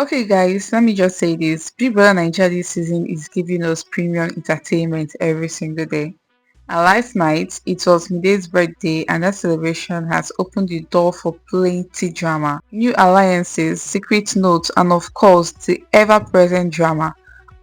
Okay, guys, let me just say this. BBNaija this season is giving us premium entertainment every single day. And last night, it was Mide's birthday, and that celebration has opened the door for plenty drama. New alliances, secret notes, and of course, the ever present drama.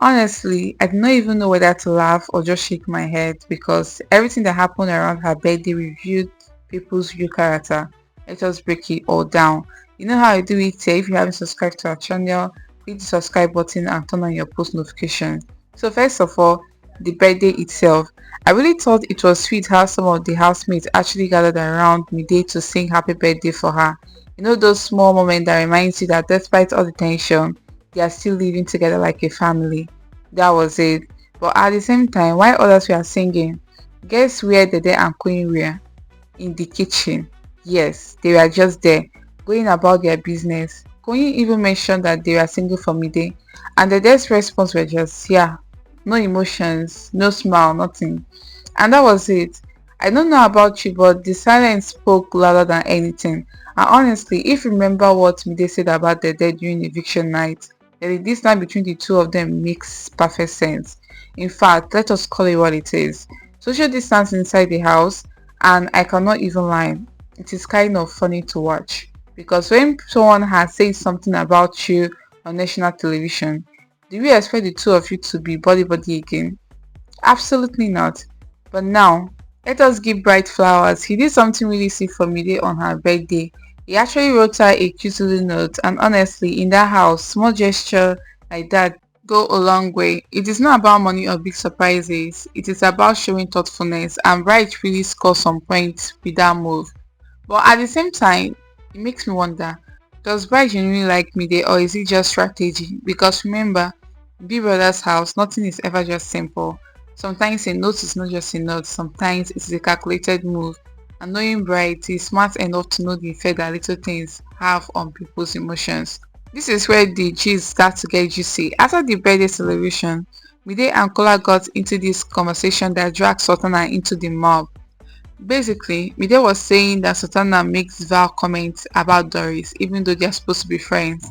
Honestly, I did not even know whether to laugh or just shake my head because everything that happened around her birthday revealed people's real character. Let us break it all down. You know how I do it here. If you haven't subscribed to our channel, click the subscribe button and turn on your post notifications. So first of all, the birthday itself. I really thought it was sweet how some of the housemates actually gathered around Mide to sing happy birthday for her. You know those small moments that reminds you that despite all the tension, they are still living together like a family. That was it. But at the same time, while others were singing, guess where Dede and Queen were? In the kitchen. Yes, they were just there, going about their business. Queen even mentioned that they were single for Mide, and the Dede's response were just, yeah, no emotions, no smile, nothing. And that was it. I don't know about you, but the silence spoke louder than anything. And honestly, if you remember what Mide said about the dead during eviction night, then the distance between the two of them makes perfect sense. In fact, let us call it what it is. Social distance inside the house, and I cannot even lie. It is kind of funny to watch. Because when someone has said something about you on national television, do we expect the two of you to be body body again? Absolutely not. But now, let us give bright flowers. He did something really sweet for Mide on her birthday. He actually wrote her a cute little note, and honestly, in that house, small gesture like that go a long way. It is not about money or big surprises. It is about showing thoughtfulness, and Bright really scored some points with that move. But at the same time, it makes me wonder, does Bright genuinely like Mide or is it just strategy? Because remember, Big Brother's house, nothing is ever just simple. Sometimes a note is not just a note, sometimes it is a calculated move. And knowing Bright, he's smart enough to know the effect that little things have on people's emotions. This is where the gist start to get juicy. After the birthday celebration, Mide and Kola got into this conversation that dragged Sultana into the mob. Basically, Mide was saying that Sultana makes vile comments about Doris even though they're supposed to be friends.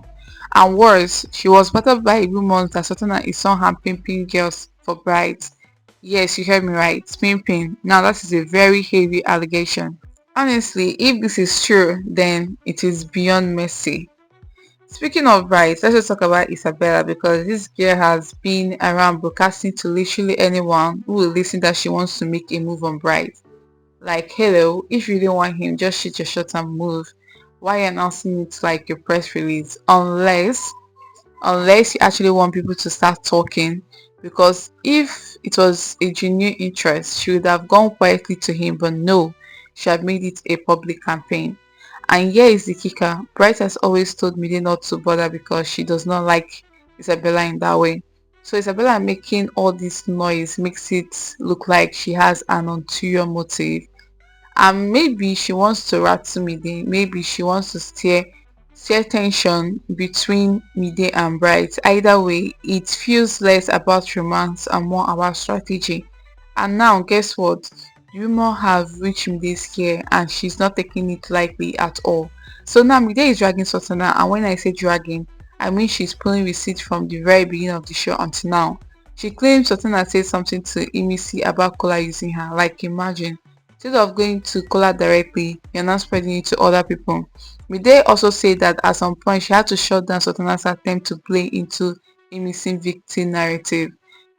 And worse, she was bothered by rumors that Sultana is somehow pimping girls for brides. Yes, you heard me right, pimping. Now that is a very heavy allegation. Honestly, if this is true, then it is beyond mercy. Speaking of brides, let's just talk about Isabella because this girl has been around broadcasting to literally anyone who will listen that she wants to make a move on brides. Like, hello, if you don't want him, just shoot your shot and move. Why announcing it like your press release? Unless you actually want people to start talking. Because if it was a genuine interest, she would have gone quietly to him, but no, she had made it a public campaign. And here is the kicker. Bright has always told Mide not to bother because she does not like Isabella in that way. So Isabella making all this noise makes it look like she has an ulterior motive, and maybe she wants to rattle Mide, maybe she wants to steer tension between Mide and Bright. Either way, it feels less about romance and more about strategy. And now guess what? Rumor have reached Mide's ear and she's not taking it lightly at all. So now Mide is dragging Sultana, and when I say dragging, I mean she's pulling receipts from the very beginning of the show until now. She claims Sultana said something to Imisi about Kola using her. Like, imagine. Instead of going to Kola directly, you're not spreading it to other people. Mide also said that at some point she had to shut down Sultana's attempt to play into a missing victim narrative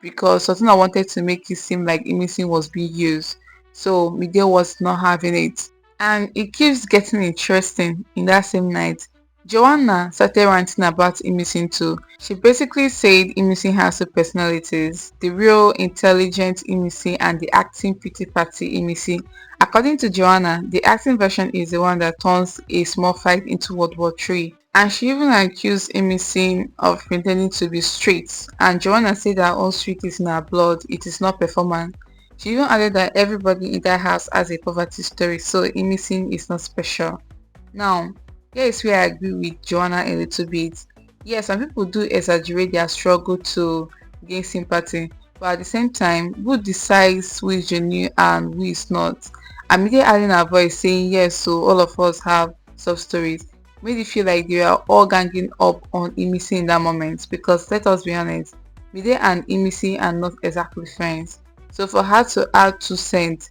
because Sultana wanted to make it seem like Imisi was being used. So Mide was not having it. And it keeps getting interesting. In that same night, Joanna started ranting about Imisi too. She basically said Imisi has two personalities, the real intelligent Imisi and the acting pity party Imisi. According to Joanna, the acting version is the one that turns a small fight into World War III. And she even accused Imisi of pretending to be street. And Joanna said that all street is in her blood, it is not performance. She even added that everybody in that house has a poverty story, so Imisi is not special. Now, here is where I agree with Joanna a little bit. Yes, some people do exaggerate their struggle to gain sympathy, but at the same time, who decides who is genuine and who is not? I'm immediately adding her voice saying yes, so all of us have sub stories. made it feel like they were all ganging up on Imisi in that moment because let us be honest, Mide and Imisi are not exactly friends. So for her to add 2 cents,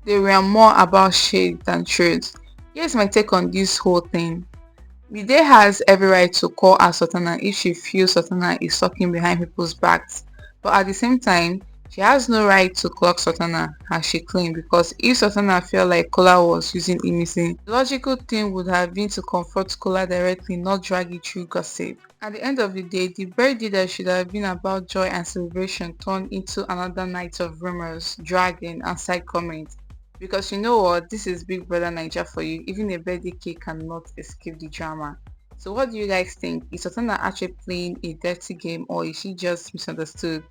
they were more about shade than truth. Here's my take on this whole thing. Mide has every right to call her Sultana if she feels Sultana is talking behind people's backs. But at the same time, she has no right to clock Sultana as she claimed because if Sultana felt like Kola was using Imisi, the logical thing would have been to confront Kola directly, not drag it through gossip. At the end of the day, the birthday that should have been about joy and celebration turned into another night of rumors, dragging, and side comments. Because you know what, this is Big Brother Naija for you. Even a birthday cake cannot escape the drama. So what do you guys think? Is Sultana actually playing a dirty game or is she just misunderstood?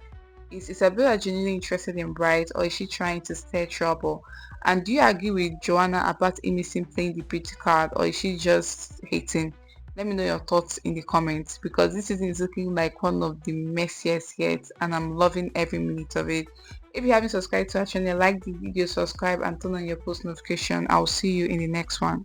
Is Isabella genuinely interested in Bright or is she trying to stir trouble? And do you agree with Joanna about Imisi playing the pretty card or is she just hating? Let me know your thoughts in the comments because this season is looking like one of the messiest yet and I'm loving every minute of it. If you haven't subscribed to our channel, like the video, subscribe and turn on your post notification. I'll see you in the next one.